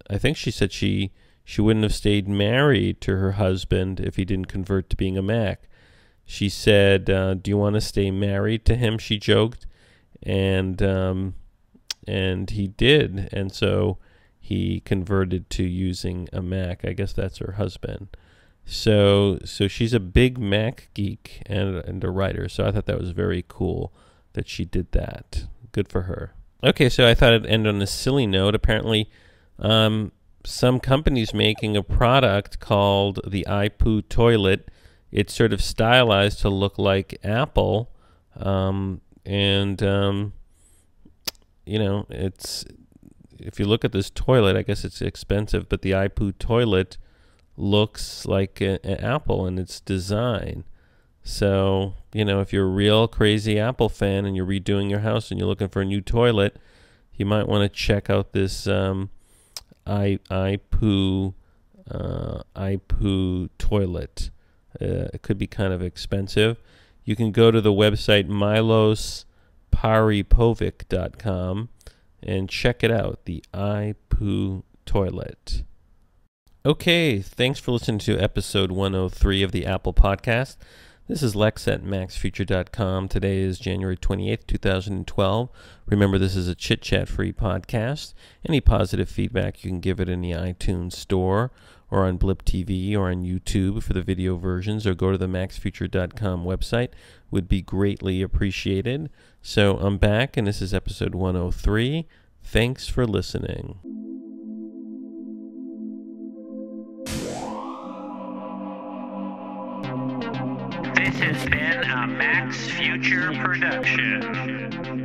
I think she said she wouldn't have stayed married to her husband if he didn't convert to being a Mac. She said, "Do you want to stay married to him?" She joked, and he did, and so he converted to using a Mac. I guess that's her husband. So she's a big Mac geek and a writer. So I thought that was very cool that she did that. Good for her. Okay, so I thought I'd end on a silly note. Apparently, some company's making a product called the iPoo toilet. It's sort of stylized to look like Apple, it's, if you look at this toilet, I guess it's expensive, but the iPoo toilet looks like an Apple in its design. So, if you're a real crazy Apple fan and you're redoing your house and you're looking for a new toilet, you might want to check out this iPoo toilet. It could be kind of expensive. You can go to the website milosparipovic.com and check it out, the iPoo toilet. Okay, thanks for listening to episode 103 of the Apple Podcast. This is Lex at MacsFuture.com. Today is January 28th, 2012. Remember, this is a chit-chat-free podcast. Any positive feedback, you can give it in the iTunes store or on Blip TV or on YouTube for the video versions, or go to the MacsFuture.com website. Would be greatly appreciated. So I'm back, and this is episode 103. Thanks for listening. This has been a MacsFuture production.